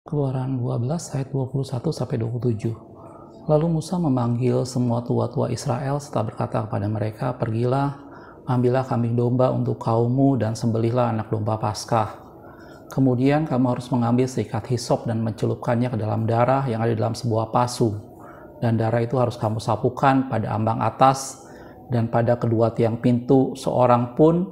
Keluaran 12 ayat 21-27. Lalu Musa memanggil semua tua-tua Israel serta berkata kepada mereka, "Pergilah, ambillah kambing domba untuk kaummu dan sembelihlah anak domba Paskah. Kemudian kamu harus mengambil seikat hisop dan mencelupkannya ke dalam darah yang ada dalam sebuah pasu. Dan darah itu harus kamu sapukan pada ambang atas dan pada kedua tiang pintu. Seorang pun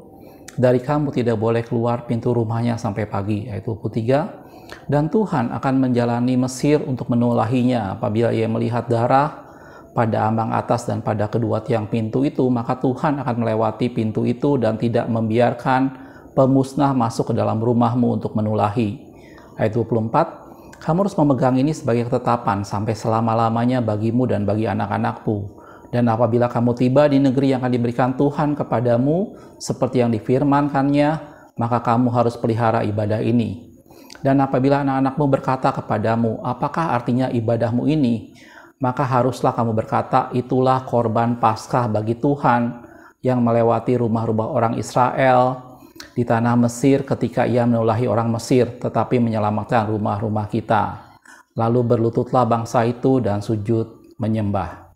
dari kamu tidak boleh keluar pintu rumahnya sampai pagi." Ayat 23. Dan Tuhan akan menjalani Mesir untuk menulahinya. Apabila ia melihat darah pada ambang atas dan pada kedua tiang pintu itu, maka Tuhan akan melewati pintu itu dan tidak membiarkan pemusnah masuk ke dalam rumahmu untuk menulahi. Ayat 24. Kamu harus memegang ini sebagai ketetapan sampai selama-lamanya bagimu dan bagi anak-anakmu. Dan apabila kamu tiba di negeri yang akan diberikan Tuhan kepadamu, seperti yang difirmankannya, maka kamu harus pelihara ibadah ini. Dan apabila anak-anakmu berkata kepadamu, "Apakah artinya ibadahmu ini?" maka haruslah kamu berkata, "Itulah korban Paskah bagi Tuhan yang melewati rumah-rumah orang Israel di tanah Mesir ketika ia menulahi orang Mesir, tetapi menyelamatkan rumah-rumah kita." Lalu berlututlah bangsa itu dan sujud menyembah.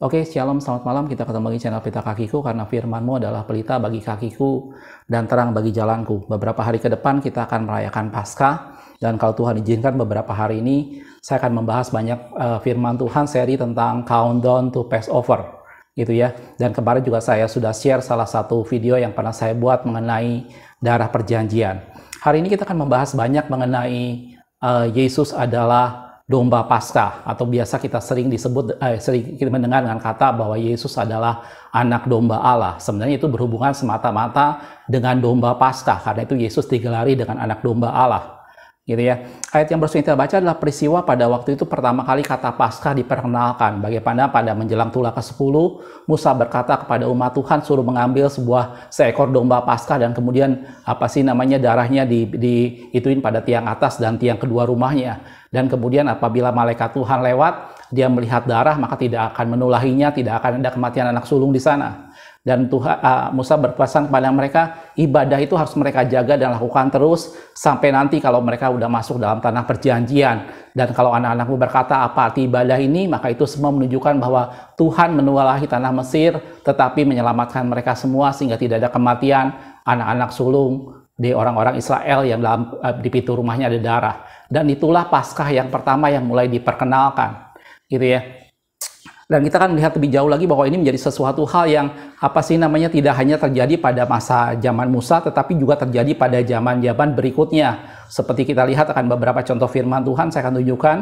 Oke, shalom, selamat malam. Kita ketemu di channel Pelita Kakiku, karena firman-Mu adalah pelita bagi kakiku dan terang bagi jalanku. Beberapa hari ke depan kita akan merayakan Paskah, dan kalau Tuhan izinkan beberapa hari ini saya akan membahas banyak firman Tuhan, seri tentang Countdown to Passover, gitu ya. Dan kemarin juga saya sudah share salah satu video yang pernah saya buat mengenai darah perjanjian. Hari ini kita akan membahas banyak mengenai Yesus adalah domba Paskah, atau biasa kita sering kita mendengar dengan kata bahwa Yesus adalah anak domba Allah. Sebenarnya itu berhubungan semata-mata dengan domba Paskah, karena itu Yesus digelari dengan anak domba Allah, gitu ya. Ayat yang baru kita baca adalah peristiwa pada waktu itu pertama kali kata Paskah diperkenalkan. Bagaimana pada menjelang Tulah ke-10, Musa berkata kepada umat Tuhan suruh mengambil seekor domba Paskah, dan kemudian darahnya diituin pada tiang atas dan tiang kedua rumahnya. Dan kemudian apabila malaikat Tuhan lewat, dia melihat darah, maka tidak akan menulahinya, tidak akan ada kematian anak sulung di sana. Dan Musa berpesan kepada mereka, ibadah itu harus mereka jaga dan lakukan terus sampai nanti kalau mereka sudah masuk dalam tanah perjanjian. Dan kalau anak-anakmu berkata, "Apa arti ibadah ini?" maka itu semua menunjukkan bahwa Tuhan menulahi tanah Mesir, tetapi menyelamatkan mereka semua sehingga tidak ada kematian anak-anak sulung di orang-orang Israel yang di pintu rumahnya ada darah. Dan itulah Paskah yang pertama yang mulai diperkenalkan, gitu ya. Dan kita akan melihat lebih jauh lagi bahwa ini menjadi sesuatu hal yang tidak hanya terjadi pada masa zaman Musa, tetapi juga terjadi pada zaman-zaman berikutnya. Seperti kita lihat akan beberapa contoh firman Tuhan, saya akan tunjukkan.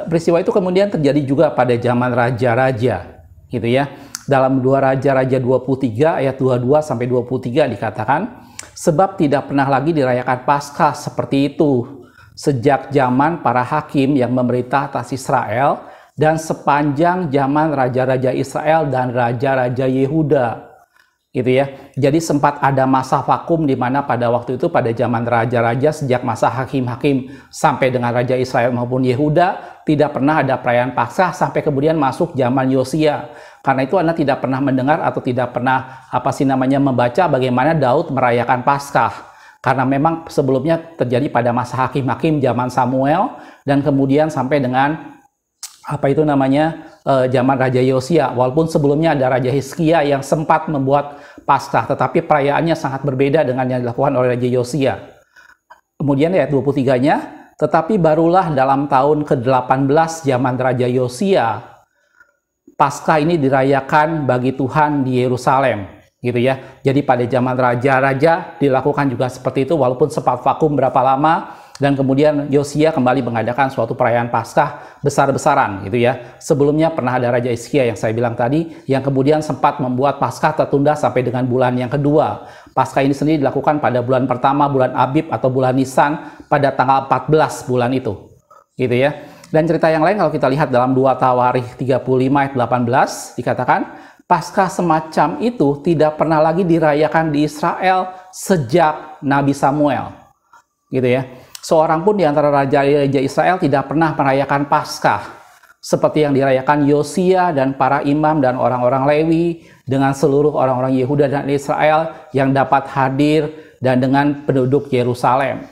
Peristiwa itu kemudian terjadi juga pada zaman raja-raja, gitu ya. Dalam 2 Raja-Raja 23 ayat 22-23 dikatakan, "Sebab tidak pernah lagi dirayakan Paskah seperti itu sejak zaman para hakim yang memerintah atas Israel dan sepanjang zaman raja-raja Israel dan raja-raja Yehuda." Gitu ya. Jadi sempat ada masa vakum di mana pada waktu itu pada zaman raja-raja sejak masa hakim-hakim sampai dengan raja Israel maupun Yehuda tidak pernah ada perayaan Paskah sampai kemudian masuk zaman Yosia. Karena itu Anda tidak pernah mendengar atau tidak pernah membaca bagaimana Daud merayakan Paskah. Karena memang sebelumnya terjadi pada masa hakim-hakim zaman Samuel dan kemudian sampai dengan zaman Raja Yosia. Walaupun sebelumnya ada Raja Hizkia yang sempat membuat Paskah, tetapi perayaannya sangat berbeda dengan yang dilakukan oleh Raja Yosia. Kemudian ayat 23-nya, "Tetapi barulah dalam tahun ke-18 zaman Raja Yosia, Paskah ini dirayakan bagi Tuhan di Yerusalem." Gitu ya. Jadi pada zaman raja-raja dilakukan juga seperti itu, walaupun sempat vakum berapa lama, dan kemudian Yosia kembali mengadakan suatu perayaan Paskah besar-besaran, gitu ya. Sebelumnya pernah ada Raja Hizkia yang saya bilang tadi, yang kemudian sempat membuat Paskah tertunda sampai dengan bulan yang kedua. Paskah ini sendiri dilakukan pada bulan pertama, bulan Abib atau bulan Nisan, pada tanggal 14 bulan itu, gitu ya. Dan cerita yang lain kalau kita lihat dalam 2 Tawarikh 35 ayat 18 dikatakan, Paskah semacam itu tidak pernah lagi dirayakan di Israel sejak Nabi Samuel, gitu ya. Seorang pun di antara raja-raja Israel tidak pernah merayakan Paskah seperti yang dirayakan Yosia dan para imam dan orang-orang Lewi dengan seluruh orang-orang Yehuda dan Israel yang dapat hadir dan dengan penduduk Yerusalem.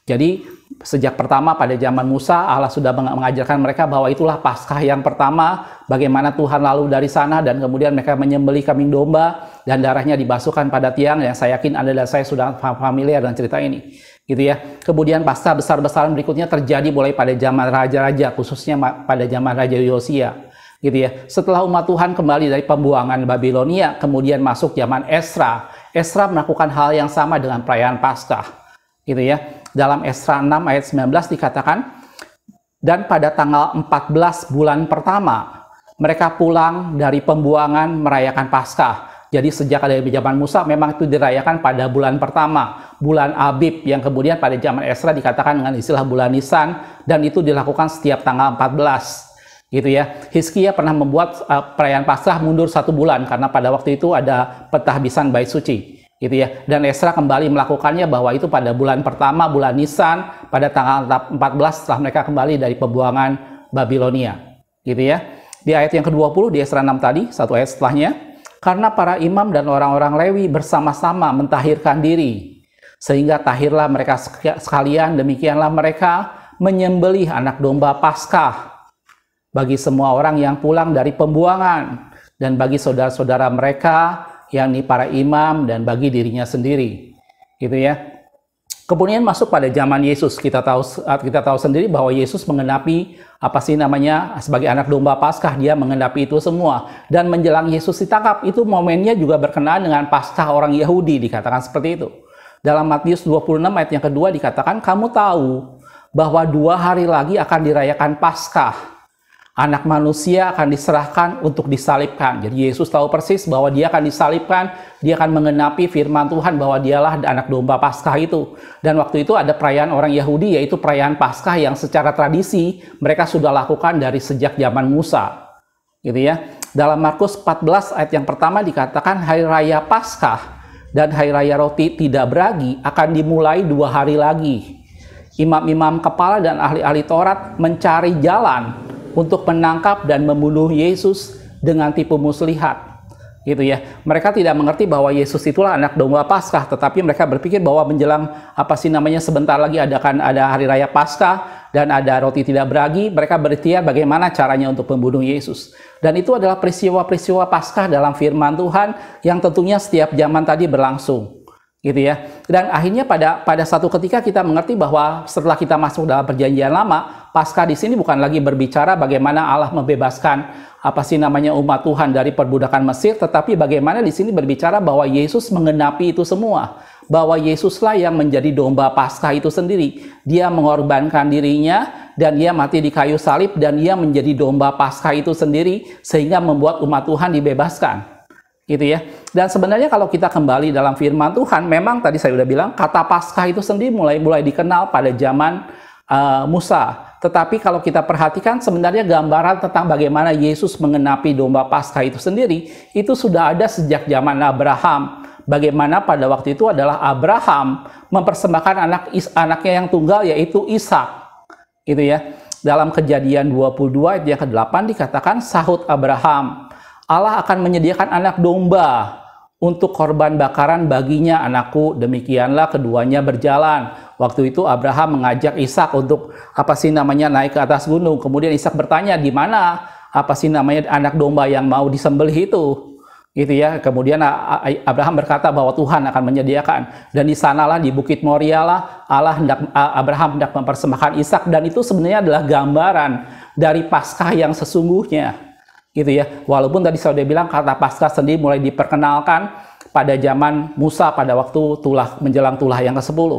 Jadi sejak pertama pada zaman Musa, Allah sudah mengajarkan mereka bahwa itulah Paskah yang pertama, bagaimana Tuhan lalu dari sana dan kemudian mereka menyembelih kambing domba dan darahnya dibasuhkan pada tiang, yang saya yakin Anda dan saya sudah familiar dengan cerita ini. Gitu ya. Kemudian Paskah besar-besaran berikutnya terjadi mulai pada zaman raja-raja, khususnya pada zaman Raja Yosia. Gitu ya. Setelah umat Tuhan kembali dari pembuangan Babilonia, kemudian masuk zaman Esra. Esra melakukan hal yang sama dengan perayaan Paskah. Gitu ya. Dalam Esra 6 ayat 19 dikatakan, dan pada tanggal 14 bulan pertama, mereka pulang dari pembuangan merayakan Paskah. Jadi sejak ada di zaman Musa, memang itu dirayakan pada bulan pertama, bulan Abib, yang kemudian pada zaman Esra dikatakan dengan istilah bulan Nisan, dan itu dilakukan setiap tanggal 14. Gitu ya. Hizkia pernah membuat perayaan Paskah mundur 1 bulan, karena pada waktu itu ada pentahbisan bait suci. Gitu ya. Dan Esra kembali melakukannya bahwa itu pada bulan pertama, bulan Nisan, pada tanggal 14 setelah mereka kembali dari pembuangan Babilonia. Gitu ya. Di ayat yang ke-20 di Esra 6 tadi, satu ayat setelahnya, karena para imam dan orang-orang Lewi bersama-sama mentahirkan diri, sehingga tahirlah mereka sekalian, demikianlah mereka menyembelih anak domba Paskah bagi semua orang yang pulang dari pembuangan, dan bagi saudara-saudara mereka, yakni para imam, dan bagi dirinya sendiri. Gitu ya. Kemudian masuk pada zaman Yesus, kita tahu sendiri bahwa Yesus mengenapi sebagai anak domba Paskah, dia mengenapi itu semua. Dan menjelang Yesus ditangkap, itu momennya juga berkenaan dengan Paskah orang Yahudi, dikatakan seperti itu. Dalam Matius 26 ayat yang kedua dikatakan, kamu tahu bahwa 2 hari lagi akan dirayakan Paskah. Anak manusia akan diserahkan untuk disalibkan. Jadi Yesus tahu persis bahwa dia akan disalibkan, dia akan mengenapi firman Tuhan bahwa dialah anak domba Paskah itu. Dan waktu itu ada perayaan orang Yahudi, yaitu perayaan Paskah yang secara tradisi mereka sudah lakukan dari sejak zaman Musa. Gitu ya. Dalam Markus 14 ayat yang pertama dikatakan hari raya Paskah dan hari raya roti tidak beragi akan dimulai 2 hari lagi. Imam-imam kepala dan ahli-ahli Taurat mencari jalan untuk menangkap dan membunuh Yesus dengan tipu muslihat. Gitu ya. Mereka tidak mengerti bahwa Yesus itulah anak domba Paskah, tetapi mereka berpikir bahwa menjelang sebentar lagi ada hari raya Paskah dan ada roti tidak beragi, mereka berikhtiar bagaimana caranya untuk membunuh Yesus. Dan itu adalah peristiwa-peristiwa Paskah dalam firman Tuhan yang tentunya setiap zaman tadi berlangsung. Gitu ya. Dan akhirnya pada satu ketika kita mengerti bahwa setelah kita masuk dalam perjanjian lama, Paskah di sini bukan lagi berbicara bagaimana Allah membebaskan umat Tuhan dari perbudakan Mesir, tetapi bagaimana di sini berbicara bahwa Yesus mengenapi itu semua, bahwa Yesuslah yang menjadi domba Paskah itu sendiri. Dia mengorbankan dirinya dan dia mati di kayu salib dan dia menjadi domba Paskah itu sendiri sehingga membuat umat Tuhan dibebaskan. Gitu ya. Dan sebenarnya kalau kita kembali dalam firman Tuhan, memang tadi saya sudah bilang kata Paskah itu sendiri mulai dikenal pada zaman Musa. Tetapi kalau kita perhatikan sebenarnya gambaran tentang bagaimana Yesus mengenapi domba Paskah itu sendiri, itu sudah ada sejak zaman Abraham. Bagaimana pada waktu itu adalah Abraham mempersembahkan anaknya yang tunggal, yaitu Ishak. Gitu ya. Dalam Kejadian 22 ayat yang ke-8 dikatakan, sahut Abraham, Allah akan menyediakan anak domba untuk korban bakaran baginya, anakku. Demikianlah keduanya berjalan. Waktu itu Abraham mengajak Ishak untuk naik ke atas gunung. Kemudian Ishak bertanya, di mana anak domba yang mau disembelih itu? Gitu ya. Kemudian Abraham berkata bahwa Tuhan akan menyediakan. Dan di sanalah di Bukit Moria lah Abraham hendak mempersembahkan Ishak, dan itu sebenarnya adalah gambaran dari Paskah yang sesungguhnya. Gitu ya. Walaupun tadi saya sudah bilang kata Paskah sendiri mulai diperkenalkan pada zaman Musa pada waktu menjelang tulah yang ke-10.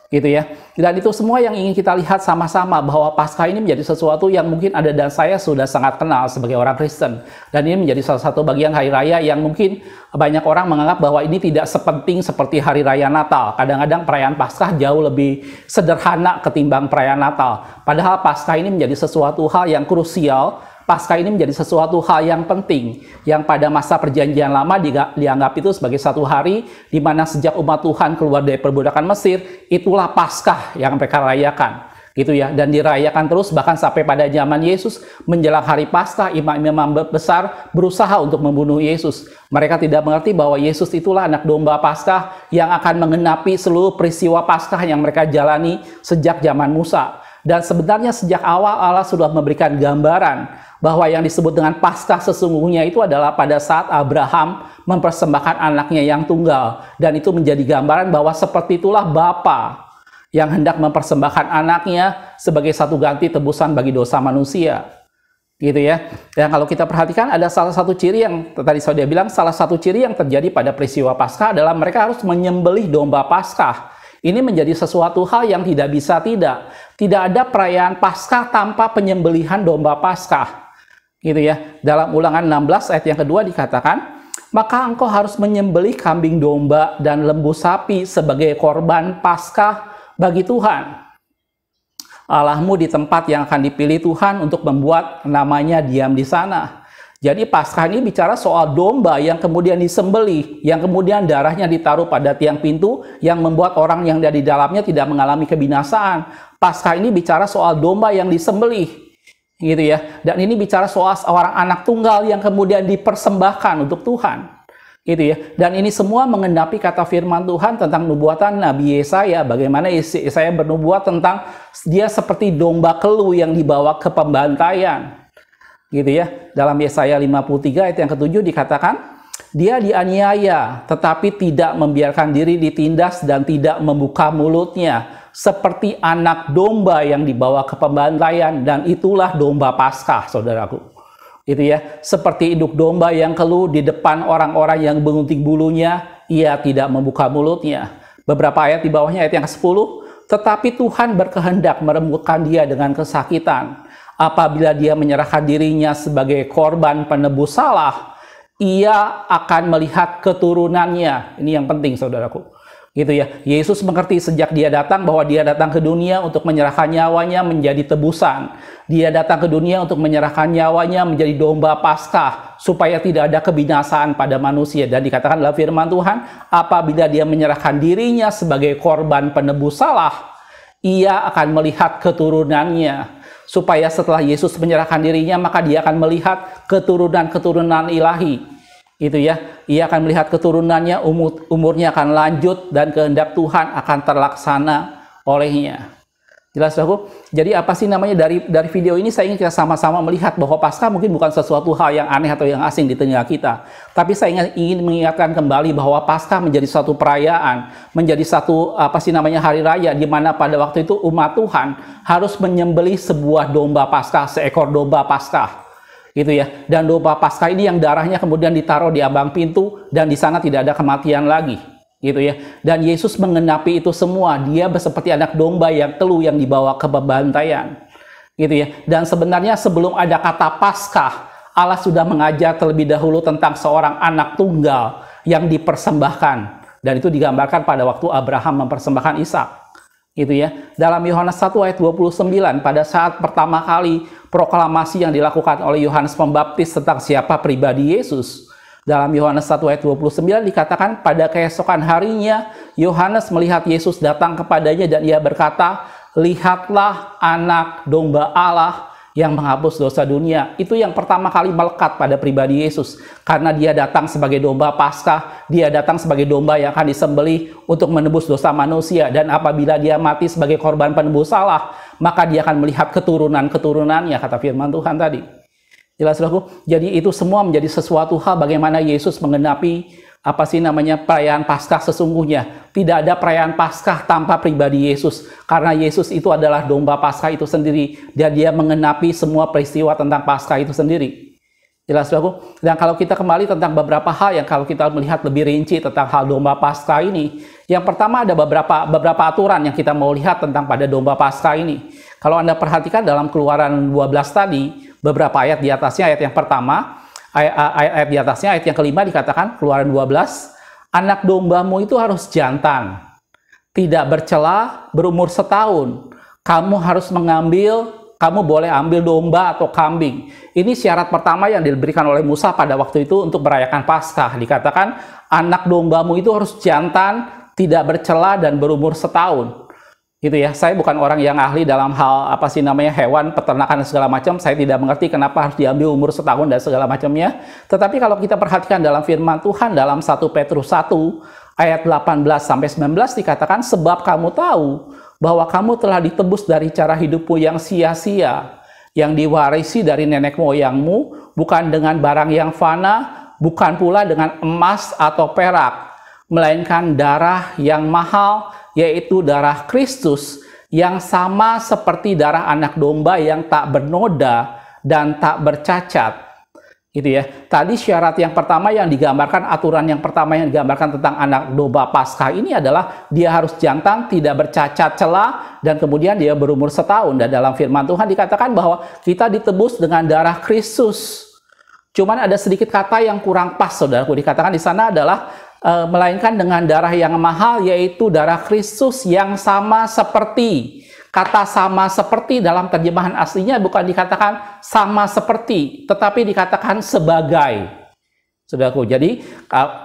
Gitu ya. Dan itu semua yang ingin kita lihat sama-sama, bahwa Paskah ini menjadi sesuatu yang mungkin Anda dan saya sudah sangat kenal sebagai orang Kristen. Dan ini menjadi salah satu bagian hari raya yang mungkin banyak orang menganggap bahwa ini tidak sepenting seperti hari raya Natal. Kadang-kadang perayaan Paskah jauh lebih sederhana ketimbang perayaan Natal. Padahal Paskah ini menjadi sesuatu hal yang krusial. Paskah ini menjadi sesuatu hal yang penting, yang pada masa perjanjian lama dianggap itu sebagai satu hari di mana sejak umat Tuhan keluar dari perbudakan Mesir, itulah Paskah yang mereka rayakan. gitu ya, dan dirayakan terus bahkan sampai pada zaman Yesus. Menjelang hari Paskah, imam-imam besar berusaha untuk membunuh Yesus. Mereka tidak mengerti bahwa Yesus itulah anak domba Paskah yang akan menggenapi seluruh peristiwa Paskah yang mereka jalani sejak zaman Musa. Dan sebenarnya sejak awal Allah sudah memberikan gambaran bahwa yang disebut dengan Paskah sesungguhnya itu adalah pada saat Abraham mempersembahkan anaknya yang tunggal. Dan itu menjadi gambaran bahwa seperti itulah Bapa yang hendak mempersembahkan anaknya sebagai satu ganti tebusan bagi dosa manusia. Gitu ya. Dan kalau kita perhatikan ada salah satu ciri yang tadi saya bilang, salah satu ciri yang terjadi pada peristiwa Paskah adalah mereka harus menyembelih domba Paskah. Ini menjadi sesuatu hal yang tidak bisa tidak. Tidak ada perayaan Paskah tanpa penyembelihan domba Paskah. Gitu ya. Dalam Ulangan 16 ayat yang kedua dikatakan, maka engkau harus menyembelih kambing domba dan lembu sapi sebagai korban Paskah bagi Tuhan Allahmu di tempat yang akan dipilih Tuhan untuk membuat namanya diam di sana. Jadi Paskah ini bicara soal domba yang kemudian disembelih, yang kemudian darahnya ditaruh pada tiang pintu yang membuat orang yang ada di dalamnya tidak mengalami kebinasaan. Paskah ini bicara soal domba yang disembelih, gitu ya. Dan ini bicara soal seorang anak tunggal yang kemudian dipersembahkan untuk Tuhan. Gitu ya. Dan ini semua mengenapi kata firman Tuhan tentang nubuatan Nabi Yesaya, bagaimana Yesaya bernubuat tentang dia seperti domba kelu yang dibawa ke pembantaian. Gitu ya. Dalam Yesaya 53 ayat yang ke-7 dikatakan, dia dianiaya tetapi tidak membiarkan diri ditindas dan tidak membuka mulutnya, seperti anak domba yang dibawa ke pembantaian, dan itulah domba Paskah, saudaraku. Itu ya, seperti induk domba yang keluh di depan orang-orang yang mengunting bulunya, ia tidak membuka mulutnya. Beberapa ayat di bawahnya, ayat yang ke-10, tetapi Tuhan berkehendak merembukan dia dengan kesakitan. Apabila dia menyerahkan dirinya sebagai korban penebus salah, ia akan melihat keturunannya. Ini yang penting, saudaraku. Gitu ya. Yesus mengerti sejak dia datang bahwa dia datang ke dunia untuk menyerahkan nyawanya menjadi tebusan. Dia datang ke dunia untuk menyerahkan nyawanya menjadi domba Paskah supaya tidak ada kebinasaan pada manusia. Dan dikatakan dalam firman Tuhan, apabila dia menyerahkan dirinya sebagai korban penebus salah, ia akan melihat keturunannya. Supaya setelah Yesus menyerahkan dirinya, maka dia akan melihat keturunan-keturunan ilahi. Itu ya, ia akan melihat keturunannya, umurnya akan lanjut, dan kehendak Tuhan akan terlaksana olehnya. Jelas aku? Jadi apa sih namanya dari video ini saya ingin kita sama-sama melihat bahwa Paskah mungkin bukan sesuatu hal yang aneh atau yang asing di tengah kita. Tapi saya ingin mengingatkan kembali bahwa Paskah menjadi suatu perayaan, menjadi satu hari raya di mana pada waktu itu umat Tuhan harus menyembelih sebuah domba Paskah, seekor domba Paskah. Gitu ya. Dan domba Paskah ini yang darahnya kemudian ditaruh di ambang pintu dan di sana tidak ada kematian lagi. Gitu ya. Dan Yesus mengenapi itu semua. Dia seperti anak domba yang keluh yang dibawa ke pembantaian. Gitu ya. Dan sebenarnya sebelum ada kata Paskah, Allah sudah mengajar terlebih dahulu tentang seorang anak tunggal yang dipersembahkan. Dan itu digambarkan pada waktu Abraham mempersembahkan Ishak. Gitu ya. Dalam Yohanes 1 ayat 29, pada saat pertama kali proklamasi yang dilakukan oleh Yohanes Pembaptis tentang siapa pribadi Yesus, dalam Yohanes 1 ayat 29 dikatakan, pada keesokan harinya Yohanes melihat Yesus datang kepadanya dan ia berkata, lihatlah anak domba Allah yang menghapus dosa dunia. Itu yang pertama kali melekat pada pribadi Yesus. Karena dia datang sebagai domba Paskah, dia datang sebagai domba yang akan disembelih untuk menebus dosa manusia. Dan apabila dia mati sebagai korban penebus salah, maka dia akan melihat keturunan-keturunannya, kata firman Tuhan tadi. Jelas, saudaraku? Jadi itu semua menjadi sesuatu hal bagaimana Yesus menggenapi perayaan Paskah sesungguhnya. Tidak ada perayaan Paskah tanpa pribadi Yesus. Karena Yesus itu adalah domba Paskah itu sendiri. Dan dia mengenapi semua peristiwa tentang Paskah itu sendiri. Jelas, saudaraku? Dan kalau kita kembali tentang beberapa hal yang kalau kita melihat lebih rinci tentang hal domba Paskah ini. Yang pertama ada beberapa aturan yang kita mau lihat tentang pada domba Paskah ini. Kalau Anda perhatikan dalam Keluaran 12 tadi, beberapa ayat di atasnya, ayat yang pertama, ayat di atasnya, ayat yang kelima dikatakan, Keluaran 12, anak dombamu itu harus jantan, tidak bercela, berumur setahun. Kamu boleh ambil domba atau kambing. Ini syarat pertama yang diberikan oleh Musa pada waktu itu untuk merayakan Paskah. Dikatakan, anak dombamu itu harus jantan, tidak bercela, dan berumur setahun. Gitu ya, saya bukan orang yang ahli dalam hal hewan, peternakan dan segala macam. Saya tidak mengerti kenapa harus diambil umur setahun dan segala macamnya. Tetapi kalau kita perhatikan dalam firman Tuhan dalam 1 Petrus 1 ayat 18-19 dikatakan, sebab kamu tahu bahwa kamu telah ditebus dari cara hidupmu yang sia-sia, yang diwarisi dari nenek moyangmu, bukan dengan barang yang fana, bukan pula dengan emas atau perak, melainkan darah yang mahal, yaitu darah Kristus, yang sama seperti darah anak domba yang tak bernoda dan tak bercacat. Gitu ya. Tadi syarat yang pertama yang digambarkan, aturan yang pertama yang digambarkan tentang anak domba Paskah ini adalah dia harus jantan, tidak bercacat celah, dan kemudian dia berumur setahun. Dan dalam firman Tuhan dikatakan bahwa kita ditebus dengan darah Kristus. Cuman ada sedikit kata yang kurang pas, saudaraku. Dikatakan di sana adalah melainkan dengan darah yang mahal, yaitu darah Kristus yang sama seperti. Kata sama seperti dalam terjemahan aslinya bukan dikatakan sama seperti, tetapi dikatakan sebagai. Saudaraku, jadi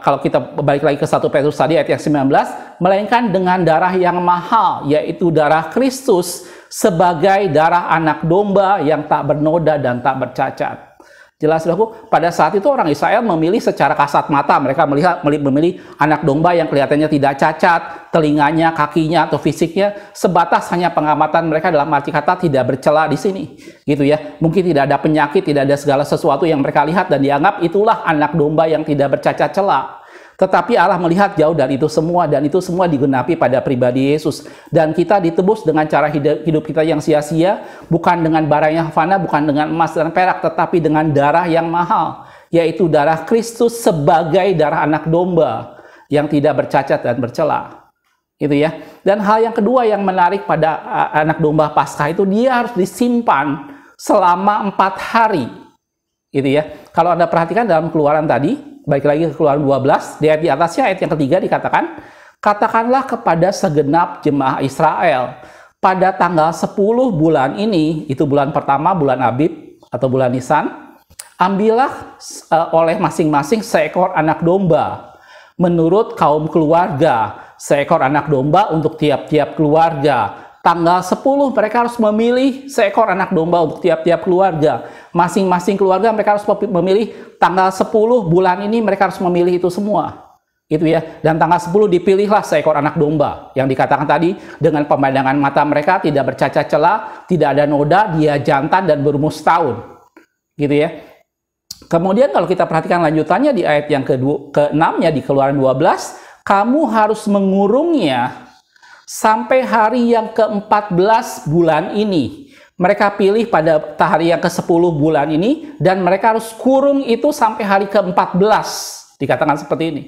kalau kita balik lagi ke 1 Petrus tadi ayat yang 19, melainkan dengan darah yang mahal, yaitu darah Kristus, sebagai darah anak domba yang tak bernoda dan tak bercacat. Jelas, saudaraku, pada saat itu orang Israel memilih secara kasat mata. Mereka memilih anak domba yang kelihatannya tidak cacat, telinganya, kakinya, atau fisiknya sebatas hanya pengamatan mereka, dalam arti kata tidak bercela di sini. Gitu ya. Mungkin tidak ada penyakit, tidak ada segala sesuatu yang mereka lihat dan dianggap itulah anak domba yang tidak bercacat celah. Tetapi Allah melihat jauh dari itu semua, dan itu semua digenapi pada pribadi Yesus. Dan kita ditebus dengan cara hidup kita yang sia-sia, bukan dengan barang yang fana, bukan dengan emas dan perak, tetapi dengan darah yang mahal, yaitu darah Kristus sebagai darah anak domba yang tidak bercacat dan bercela. Gitu ya. Dan hal yang kedua yang menarik pada anak domba Paskah itu, dia harus disimpan selama 4 hari. Gitu ya. Kalau Anda perhatikan dalam Keluaran tadi, baik lagi ke Keluaran 12, di ayat di atasnya, ayat yang ketiga dikatakan, katakanlah kepada segenap jemaah Israel, pada tanggal 10 bulan ini, itu bulan pertama, bulan Abib atau bulan Nisan, ambillah oleh masing-masing seekor anak domba, menurut kaum keluarga, seekor anak domba untuk tiap-tiap keluarga. Tanggal 10 mereka harus memilih seekor anak domba untuk tiap-tiap keluarga. Masing-masing keluarga mereka harus memilih tanggal 10 bulan ini, mereka harus memilih itu semua. Gitu ya. Dan tanggal 10 dipilihlah seekor anak domba. Yang dikatakan tadi, dengan pemandangan mata mereka tidak bercacat celah, tidak ada noda, dia jantan dan berumur setahun. Gitu ya. Kemudian kalau kita perhatikan lanjutannya di ayat yang ke-6-nya di Keluaran 12, kamu harus mengurungnya sampai hari yang ke-14 bulan ini. Mereka pilih pada hari yang ke-10 bulan ini, dan mereka harus kurung itu sampai hari ke-14. Dikatakan seperti ini.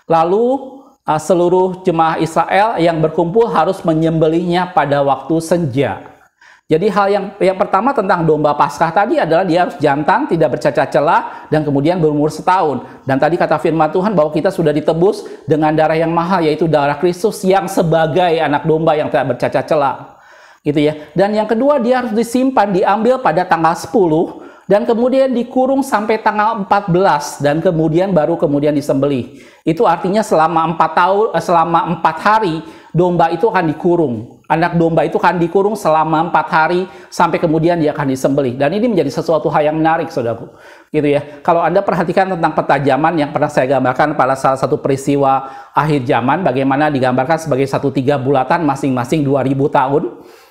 Lalu seluruh jemaah Israel yang berkumpul harus menyembelihnya pada waktu senja. Jadi hal yang pertama tentang domba Paskah tadi adalah dia harus jantan, tidak bercacat celah, dan kemudian berumur setahun. Dan tadi kata firman Tuhan bahwa kita sudah ditebus dengan darah yang mahal, yaitu darah Kristus yang sebagai anak domba yang tidak bercacat celah. Gitu ya. Dan yang kedua, dia harus disimpan, diambil pada tanggal 10, dan kemudian dikurung sampai tanggal 14, dan kemudian disembelih. Itu artinya selama 4 hari domba itu akan dikurung. Anak domba itu akan dikurung selama 4 hari sampai kemudian dia akan disembelih. Dan ini menjadi sesuatu hal yang menarik, saudaraku. Gitu ya. Kalau Anda perhatikan tentang petajaman yang pernah saya gambarkan pada salah satu peristiwa akhir zaman, bagaimana digambarkan sebagai 3 bulatan masing-masing 2000 tahun.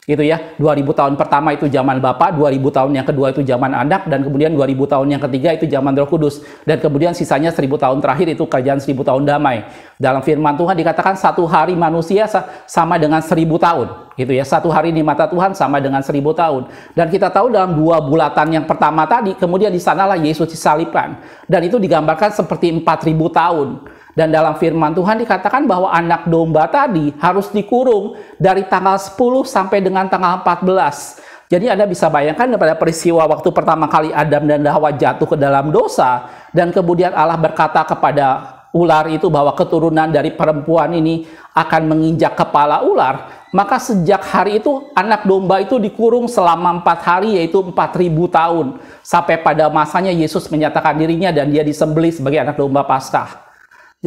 Gitu ya, 2000 tahun pertama itu zaman Bapa, 2000 tahun yang kedua itu zaman Anak, dan kemudian 2000 tahun yang ketiga itu zaman Roh Kudus, dan kemudian sisanya 1000 tahun terakhir itu kerajaan 1000 tahun damai. Dalam firman Tuhan dikatakan 1 hari manusia sama dengan 1000 tahun, gitu ya. 1 hari di mata Tuhan sama dengan 1000 tahun. Dan kita tahu dalam 2 bulatan yang pertama tadi, kemudian di sanalah Yesus disalibkan, dan itu digambarkan seperti 4000 tahun. Dan dalam firman Tuhan dikatakan bahwa anak domba tadi harus dikurung dari tanggal 10 sampai dengan tanggal 14. Jadi Anda bisa bayangkan pada peristiwa waktu pertama kali Adam dan Hawa jatuh ke dalam dosa, dan kemudian Allah berkata kepada ular itu bahwa keturunan dari perempuan ini akan menginjak kepala ular. Maka sejak hari itu anak domba itu dikurung selama 4 hari, yaitu 4000 tahun. Sampai pada masanya Yesus menyatakan dirinya dan dia disembelih sebagai anak domba Paskah.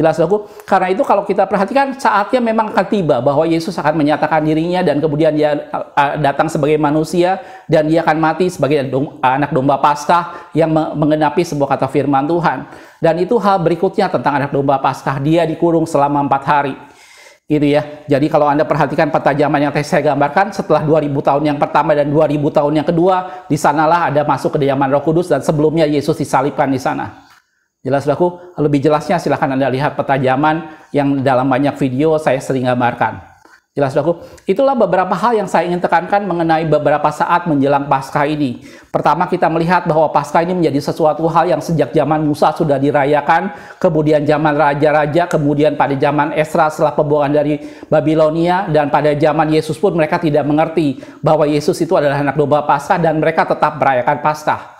Jelas aku. Karena itu kalau kita perhatikan saatnya memang akan tiba bahwa Yesus akan menyatakan dirinya dan kemudian dia datang sebagai manusia dan dia akan mati sebagai anak domba Paskah yang menggenapi sebuah kata firman Tuhan. Dan itu hal berikutnya tentang anak domba Paskah, dia dikurung selama 4 hari. Gitu ya. Jadi kalau Anda perhatikan petajaman yang saya gambarkan, setelah 2000 tahun yang pertama dan 2000 tahun yang kedua, di sanalah ada masuk ke diaman Roh Kudus dan sebelumnya Yesus disalibkan di sana. Jelas saudaraku, lebih jelasnya silahkan Anda lihat petajaman yang dalam banyak video saya sering gambarkan. Jelas saudaraku, itulah beberapa hal yang saya ingin tekankan mengenai beberapa saat menjelang Paskah ini. Pertama, kita melihat bahwa Paskah ini menjadi sesuatu hal yang sejak zaman Musa sudah dirayakan, kemudian zaman raja-raja, kemudian pada zaman Esra setelah pembuangan dari Babilonia, dan pada zaman Yesus pun mereka tidak mengerti bahwa Yesus itu adalah anak domba Paskah dan mereka tetap merayakan Paskah.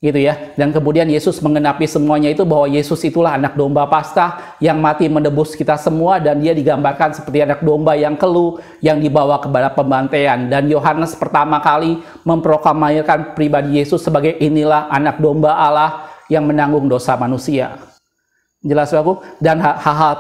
Gitu ya. Dan kemudian Yesus menggenapi semuanya itu bahwa Yesus itulah anak domba Paskah yang mati menebus kita semua, dan dia digambarkan seperti anak domba yang keluh yang dibawa kepada pembantaian. Dan Yohanes pertama kali memproklamirkan pribadi Yesus sebagai inilah anak domba Allah yang menanggung dosa manusia. Jelas aku. Dan hal-hal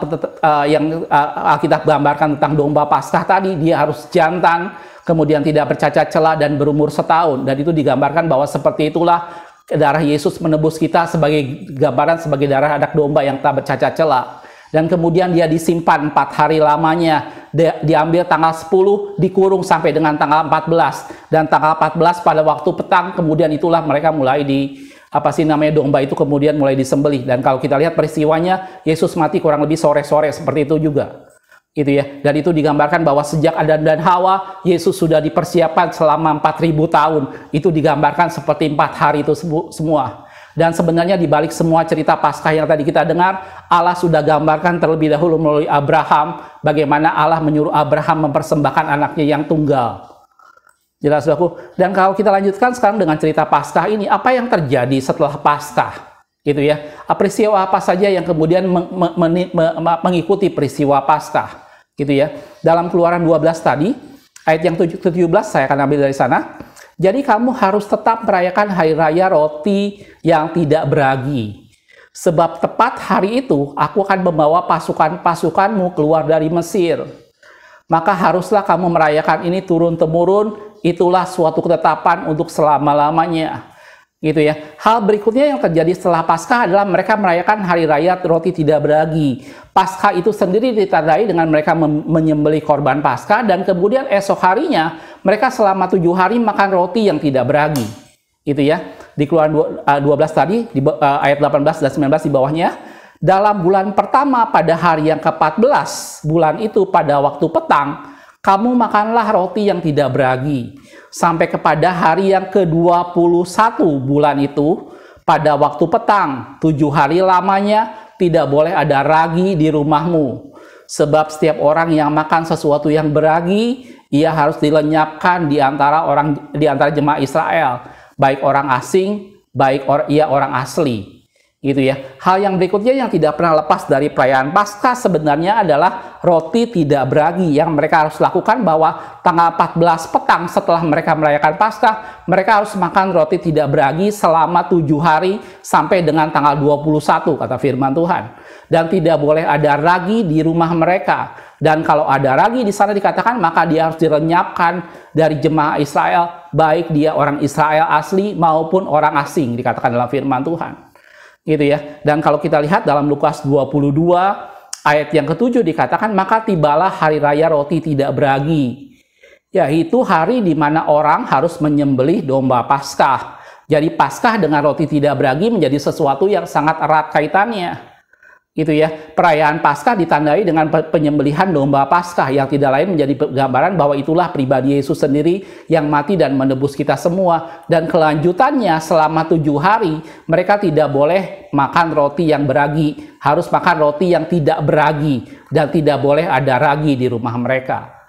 yang Alkitab gambarkan tentang domba Paskah tadi, dia harus jantan, kemudian tidak bercacat celah dan berumur setahun. Dan itu digambarkan bahwa seperti itulah darah Yesus menebus kita sebagai gambaran sebagai darah anak domba yang tak bercacat celah. Dan kemudian dia disimpan 4 hari lamanya. Diambil tanggal 10, dikurung sampai dengan tanggal 14. Dan tanggal 14 pada waktu petang, kemudian itulah mereka mulai domba itu kemudian mulai disembelih. Dan kalau kita lihat peristiwanya, Yesus mati kurang lebih sore-sore seperti itu juga. Gitu ya. Dan itu digambarkan bahwa sejak Adam dan Hawa, Yesus sudah dipersiapkan selama 4000 tahun. Itu digambarkan seperti 4 hari itu semua. Dan sebenarnya di balik semua cerita Paskah yang tadi kita dengar, Allah sudah gambarkan terlebih dahulu melalui Abraham, bagaimana Allah menyuruh Abraham mempersembahkan anaknya yang tunggal. Jelas saudaraku. Dan kalau kita lanjutkan sekarang dengan cerita Paskah ini, apa yang terjadi setelah Paskah? Gitu ya. Peristiwa apa saja yang kemudian mengikuti peristiwa Paskah, gitu ya. Dalam Keluaran 12 tadi, ayat yang 17 saya akan ambil dari sana. Jadi kamu harus tetap merayakan hari raya roti yang tidak beragi. Sebab tepat hari itu aku akan membawa pasukan-pasukanmu keluar dari Mesir. Maka haruslah kamu merayakan ini turun-temurun, itulah suatu ketetapan untuk selama-lamanya. Gitu ya. Hal berikutnya yang terjadi setelah Paskah adalah mereka merayakan hari raya roti tidak beragi. Paskah itu sendiri ditandai dengan mereka menyembelih korban Paskah, dan kemudian esok harinya mereka selama 7 hari makan roti yang tidak beragi. Gitu ya. Di Keluaran 12 tadi, di ayat 18 dan 19 di bawahnya, dalam bulan pertama pada hari yang ke-14, bulan itu pada waktu petang, kamu makanlah roti yang tidak beragi. Sampai kepada hari yang ke-21 bulan itu, pada waktu petang, 7 hari lamanya, tidak boleh ada ragi di rumahmu. Sebab setiap orang yang makan sesuatu yang beragi, ia harus dilenyapkan di antara jemaah Israel. Baik orang asing, baik ia orang asli. Gitu ya. Hal yang berikutnya yang tidak pernah lepas dari perayaan Paskah sebenarnya adalah roti tidak beragi yang mereka harus lakukan, bahwa tanggal 14 petang setelah mereka merayakan Paskah, mereka harus makan roti tidak beragi selama 7 hari sampai dengan tanggal 21 kata firman Tuhan. Dan tidak boleh ada ragi di rumah mereka. Dan kalau ada ragi di sana dikatakan maka dia harus dilenyapkan dari jemaah Israel, baik dia orang Israel asli maupun orang asing, dikatakan dalam firman Tuhan. Gitu ya. Dan kalau kita lihat dalam Lukas 22 ayat yang ke-7 dikatakan, maka tibalah hari raya roti tidak beragi, yaitu hari di mana orang harus menyembelih domba Paskah. Jadi Paskah dengan roti tidak beragi menjadi sesuatu yang sangat erat kaitannya. Gitu ya. Perayaan Paskah ditandai dengan penyembelihan domba Paskah yang tidak lain menjadi gambaran bahwa itulah pribadi Yesus sendiri yang mati dan menebus kita semua. Dan kelanjutannya selama 7 hari mereka tidak boleh makan roti yang beragi, harus makan roti yang tidak beragi, dan tidak boleh ada ragi di rumah mereka.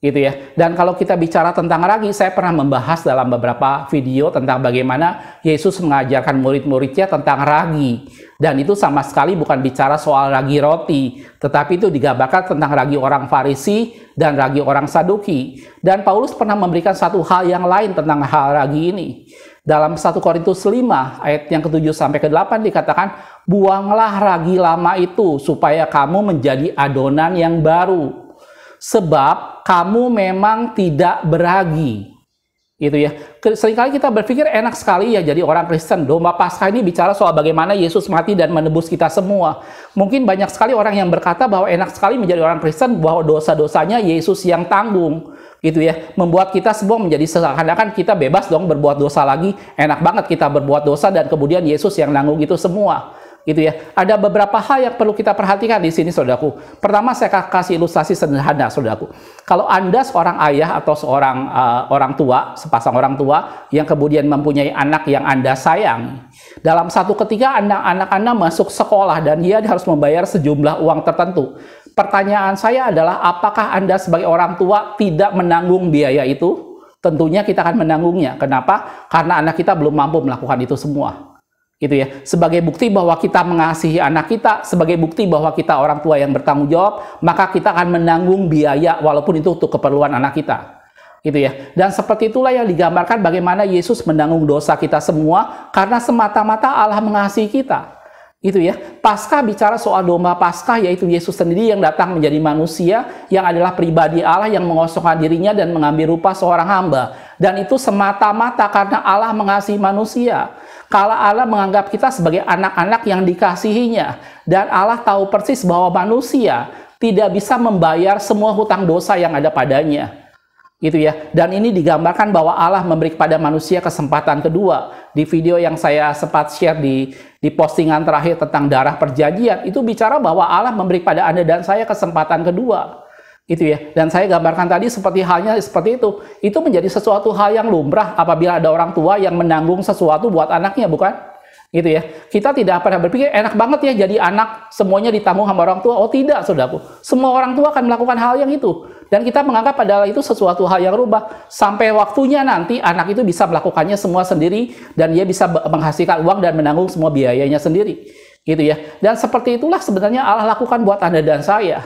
Gitu ya. Dan kalau kita bicara tentang ragi, saya pernah membahas dalam beberapa video tentang bagaimana Yesus mengajarkan murid-muridnya tentang ragi. Dan itu sama sekali bukan bicara soal ragi roti, tetapi itu digambarkan tentang ragi orang Farisi dan ragi orang Saduki. Dan Paulus pernah memberikan satu hal yang lain tentang hal ragi ini. Dalam 1 Korintus 5 ayat yang ke-7 sampai ke-8 dikatakan, buanglah ragi lama itu supaya kamu menjadi adonan yang baru. Sebab kamu memang tidak beragi. Gitu ya. Seringkali kita berpikir enak sekali ya jadi orang Kristen. Domba Paskah ini bicara soal bagaimana Yesus mati dan menebus kita semua. Mungkin banyak sekali orang yang berkata bahwa enak sekali menjadi orang Kristen, bahwa dosa-dosanya Yesus yang tanggung. Gitu ya. Membuat kita semua menjadi seakan-akan kita bebas dong berbuat dosa lagi. Enak banget kita berbuat dosa dan kemudian Yesus yang nanggung itu semua. Gitu ya. Ada beberapa hal yang perlu kita perhatikan di sini, saudaraku. Pertama, saya kasih ilustrasi sederhana, saudaraku. Kalau Anda seorang ayah atau seorang orang tua, sepasang orang tua yang kemudian mempunyai anak yang Anda sayang, dalam satu ketika anak Anda masuk sekolah dan dia harus membayar sejumlah uang tertentu. Pertanyaan saya adalah, apakah Anda sebagai orang tua tidak menanggung biaya itu? Tentunya kita akan menanggungnya. Kenapa? Karena anak kita belum mampu melakukan itu semua. Gitu ya. Sebagai bukti bahwa kita mengasihi anak kita, sebagai bukti bahwa kita orang tua yang bertanggung jawab, maka kita akan menanggung biaya walaupun itu untuk keperluan anak kita. Gitu ya. Dan seperti itulah yang digambarkan bagaimana Yesus menanggung dosa kita semua karena semata-mata Allah mengasihi kita. Gitu ya. Paskah bicara soal domba Paskah, yaitu Yesus sendiri yang datang menjadi manusia, yang adalah pribadi Allah yang mengosongkan dirinya dan mengambil rupa seorang hamba. Dan itu semata-mata karena Allah mengasihi manusia. Kalau Allah menganggap kita sebagai anak-anak yang dikasihinya, dan Allah tahu persis bahwa manusia tidak bisa membayar semua hutang dosa yang ada padanya. Gitu ya. Dan ini digambarkan bahwa Allah memberi kepada manusia kesempatan kedua. Di video yang saya sempat share di postingan terakhir tentang darah perjanjian, itu bicara bahwa Allah memberi kepada Anda dan saya kesempatan kedua. Gitu ya. Dan saya gambarkan tadi seperti halnya seperti itu. Itu menjadi sesuatu hal yang lumrah apabila ada orang tua yang menanggung sesuatu buat anaknya, bukan? Gitu ya. Kita tidak pernah berpikir enak banget ya jadi anak semuanya ditanggung sama orang tua. Oh tidak, saudaraku. Semua orang tua akan melakukan hal yang itu. Dan kita menganggap adalah itu sesuatu hal yang rubah. Sampai waktunya nanti anak itu bisa melakukannya semua sendiri dan dia bisa menghasilkan uang dan menanggung semua biayanya sendiri. Gitu ya. Dan seperti itulah sebenarnya Allah lakukan buat Anda dan saya.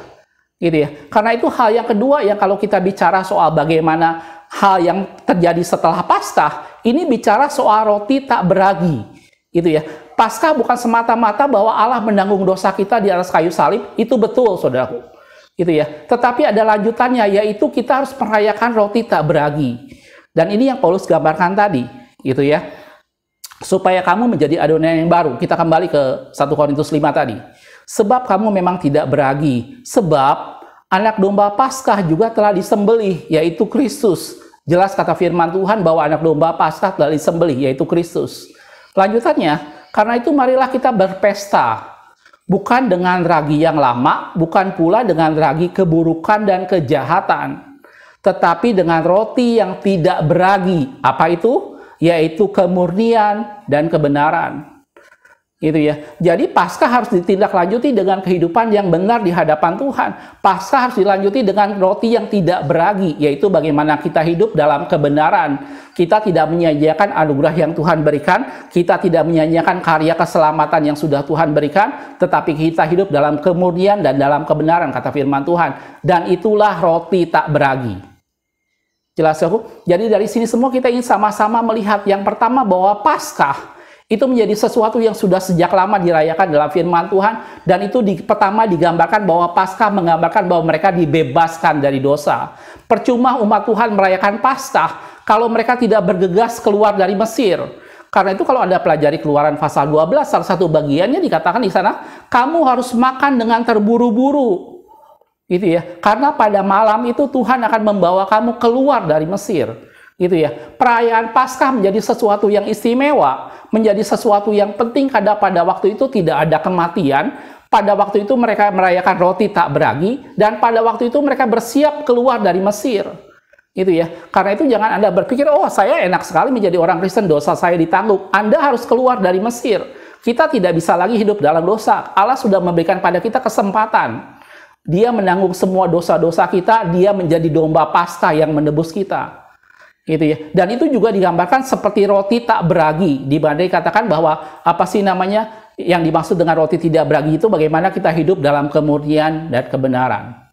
Gitu ya. Karena itu hal yang kedua yang kalau kita bicara soal bagaimana hal yang terjadi setelah Paskah, ini bicara soal roti tak beragi. Gitu ya. Paskah bukan semata-mata bahwa Allah menanggung dosa kita di atas kayu salib, itu betul, saudaraku. Gitu ya. Tetapi ada lanjutannya, yaitu kita harus merayakan roti tak beragi. Dan ini yang Paulus gambarkan tadi, gitu ya. Supaya kamu menjadi adonan yang baru. Kita kembali ke 1 Korintus 5 tadi. Sebab kamu memang tidak beragi, sebab anak domba Paskah juga telah disembelih, yaitu Kristus. Jelas kata firman Tuhan bahwa anak domba Paskah telah disembelih, yaitu Kristus. Lanjutannya, karena itu marilah kita berpesta, bukan dengan ragi yang lama, bukan pula dengan ragi keburukan dan kejahatan, tetapi dengan roti yang tidak beragi. Apa itu? Yaitu kemurnian dan kebenaran. Gitu ya. Jadi Paskah harus ditindaklanjuti dengan kehidupan yang benar di hadapan Tuhan. Paskah harus dilanjuti dengan roti yang tidak beragi, yaitu bagaimana kita hidup dalam kebenaran. Kita tidak menyia-nyiakan anugerah yang Tuhan berikan, kita tidak menyia-nyiakan karya keselamatan yang sudah Tuhan berikan, tetapi kita hidup dalam kemurnian dan dalam kebenaran, kata firman Tuhan. Dan itulah roti tak beragi. Jelas ya, Bu? Jadi dari sini semua kita ingin sama-sama melihat yang pertama bahwa Paskah itu menjadi sesuatu yang sudah sejak lama dirayakan dalam firman Tuhan. Dan itu pertama digambarkan bahwa Paskah menggambarkan bahwa mereka dibebaskan dari dosa. Percuma umat Tuhan merayakan Paskah kalau mereka tidak bergegas keluar dari Mesir. Karena itu kalau Anda pelajari Keluaran pasal 12, salah satu bagiannya dikatakan di sana, kamu harus makan dengan terburu-buru. Gitu ya. Karena pada malam itu Tuhan akan membawa kamu keluar dari Mesir. Gitu ya. Perayaan Paskah menjadi sesuatu yang istimewa, menjadi sesuatu yang penting karena pada waktu itu tidak ada kematian. Pada waktu itu mereka merayakan roti tak beragi, dan pada waktu itu mereka bersiap keluar dari Mesir. Gitu ya. Karena itu jangan Anda berpikir, oh saya enak sekali menjadi orang Kristen, dosa saya ditanggung. Anda harus keluar dari Mesir. Kita tidak bisa lagi hidup dalam dosa. Allah sudah memberikan pada kita kesempatan. Dia menanggung semua dosa-dosa kita, dia menjadi domba Paskah yang menebus kita. Gitu ya. Dan itu juga digambarkan seperti roti tak beragi. Di mana dikatakan bahwa apa sih namanya yang dimaksud dengan roti tidak beragi itu bagaimana kita hidup dalam kemurnian dan kebenaran.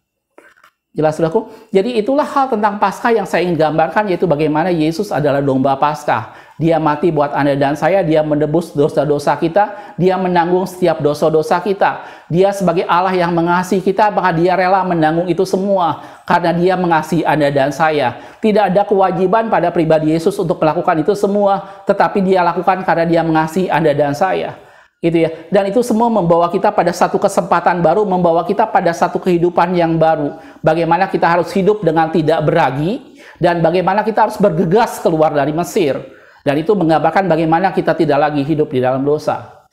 Jelas, saudaraku? Jadi itulah hal tentang Paskah yang saya ingin gambarkan, yaitu bagaimana Yesus adalah domba Paskah. Dia mati buat Anda dan saya, dia menebus dosa-dosa kita, dia menanggung setiap dosa-dosa kita. Dia sebagai Allah yang mengasihi kita, maka dia rela menanggung itu semua karena dia mengasihi Anda dan saya. Tidak ada kewajiban pada pribadi Yesus untuk melakukan itu semua, tetapi dia lakukan karena dia mengasihi Anda dan saya. Gitu ya. Dan itu semua membawa kita pada satu kesempatan baru, membawa kita pada satu kehidupan yang baru. Bagaimana kita harus hidup dengan tidak beragi, dan bagaimana kita harus bergegas keluar dari Mesir. Dan itu menggambarkan bagaimana kita tidak lagi hidup di dalam dosa.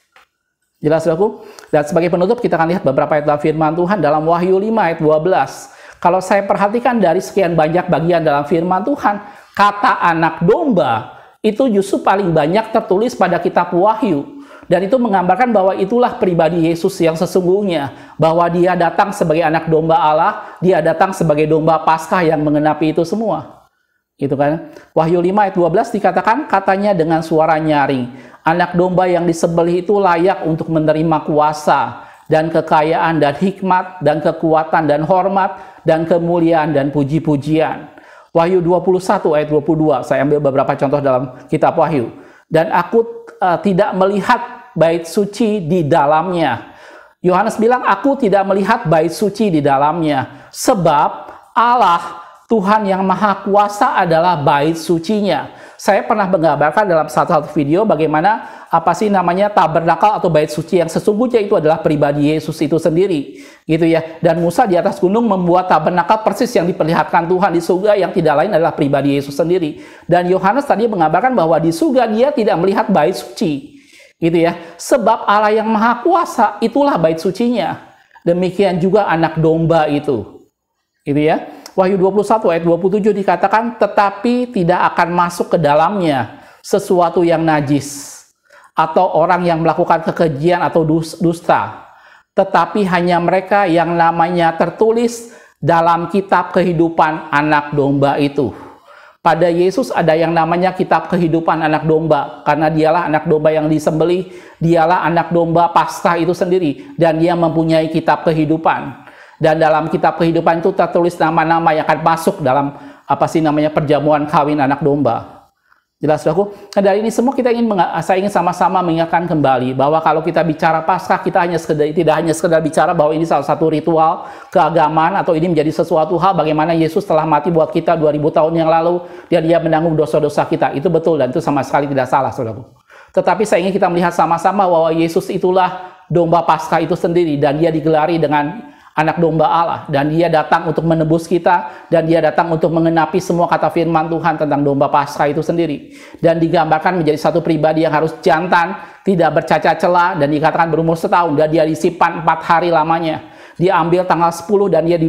Jelas, saudaraku? Dan sebagai penutup kita akan lihat beberapa ayat dalam firman Tuhan dalam Wahyu 5 ayat 12. Kalau saya perhatikan dari sekian banyak bagian dalam firman Tuhan, kata anak domba itu justru paling banyak tertulis pada kitab Wahyu. Dan itu menggambarkan bahwa itulah pribadi Yesus yang sesungguhnya. Bahwa dia datang sebagai anak domba Allah, dia datang sebagai domba Paskah yang mengenapi itu semua. Gitu kan? Wahyu 5 ayat 12 dikatakan, katanya dengan suara nyaring, anak domba yang disembelih itu layak untuk menerima kuasa, dan kekayaan, dan hikmat, dan kekuatan, dan hormat, dan kemuliaan, dan puji-pujian. Wahyu 21 ayat 22, saya ambil beberapa contoh dalam kitab Wahyu. Dan aku tidak melihat bait suci di dalamnya. Yohanes bilang, aku tidak melihat bait suci di dalamnya. Sebab Allah, Tuhan yang Maha Kuasa adalah bait sucinya. Saya pernah menggambarkan dalam satu video bagaimana tabernakel atau bait suci yang sesungguhnya itu adalah pribadi Yesus itu sendiri, gitu ya. Dan Musa di atas gunung membuat tabernakel persis yang diperlihatkan Tuhan di surga, yang tidak lain adalah pribadi Yesus sendiri. Dan Yohanes tadi menggambarkan bahwa di surga dia tidak melihat bait suci, gitu ya. Sebab Allah yang Maha Kuasa itulah bait sucinya. Demikian juga anak domba itu, gitu ya. Wahyu 21 ayat 27 dikatakan, tetapi tidak akan masuk ke dalamnya sesuatu yang najis, atau orang yang melakukan kekejian atau dusta, tetapi hanya mereka yang namanya tertulis dalam kitab kehidupan anak domba itu. Pada Yesus ada yang namanya kitab kehidupan anak domba, karena dialah anak domba yang disembelih, dialah anak domba Paskah itu sendiri, dan dia mempunyai kitab kehidupan. Dan dalam kitab kehidupan itu tertulis nama-nama yang akan masuk dalam perjamuan kawin anak domba. Jelas, saudaraku? Nah, dari ini semua saya ingin sama-sama mengingatkan kembali bahwa kalau kita bicara Paskah, kita tidak hanya sekedar bicara bahwa ini salah satu ritual keagamaan atau ini menjadi sesuatu hal bagaimana Yesus telah mati buat kita 2000 tahun yang lalu dan dia menanggung dosa-dosa kita. Itu betul dan itu sama sekali tidak salah, saudaraku. Tetapi saya ingin kita melihat sama-sama bahwa Yesus itulah domba Paskah itu sendiri dan dia digelari dengan anak domba Allah, dan dia datang untuk menebus kita, dan dia datang untuk mengenapi semua kata firman Tuhan tentang domba Paskah itu sendiri, dan digambarkan menjadi satu pribadi yang harus jantan, tidak bercacat celah, dan dikatakan berumur setahun, dan dia disimpan 4 hari lamanya. Dia ambil tanggal 10 dan dia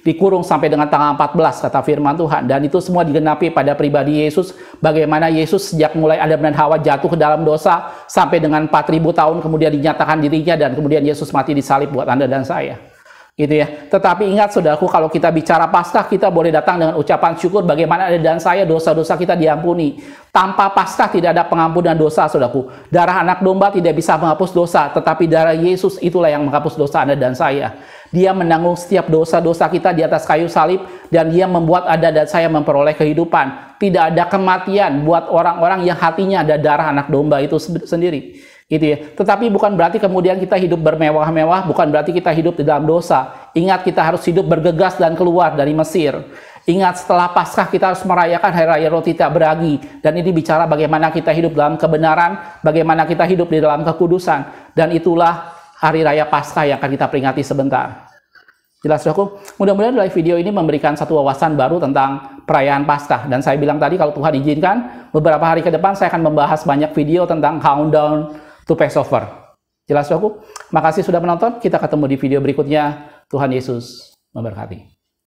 dikurung sampai dengan tanggal 14 kata firman Tuhan, dan itu semua digenapi pada pribadi Yesus, bagaimana Yesus sejak mulai Adam dan Hawa jatuh ke dalam dosa sampai dengan 4000 tahun kemudian dinyatakan dirinya, dan kemudian Yesus mati disalib buat Anda dan saya. Gitu ya. Tetapi ingat, saudaraku, kalau kita bicara Paskah, kita boleh datang dengan ucapan syukur bagaimana Anda dan saya dosa-dosa kita diampuni. Tanpa Paskah tidak ada pengampunan dosa, saudaraku. Darah anak domba tidak bisa menghapus dosa, tetapi darah Yesus itulah yang menghapus dosa Anda dan saya. Dia menanggung setiap dosa-dosa kita di atas kayu salib, dan dia membuat Anda dan saya memperoleh kehidupan. Tidak ada kematian buat orang-orang yang hatinya ada darah anak domba itu sendiri. Gitu ya. Tetapi bukan berarti kemudian kita hidup bermewah-mewah, bukan berarti kita hidup di dalam dosa. Ingat, kita harus hidup bergegas dan keluar dari Mesir. Ingat, setelah Paskah kita harus merayakan Hari Raya Roti Tak Beragi, dan ini bicara bagaimana kita hidup dalam kebenaran, bagaimana kita hidup di dalam kekudusan, dan itulah Hari Raya Paskah yang akan kita peringati sebentar. Jelas, saudaraku? Mudah-mudahan dari video ini memberikan satu wawasan baru tentang perayaan Paskah, dan saya bilang tadi kalau Tuhan izinkan beberapa hari ke depan saya akan membahas banyak video tentang countdown to Passover. Jelas, saudaraku? Makasih sudah menonton. Kita ketemu di video berikutnya. Tuhan Yesus memberkati.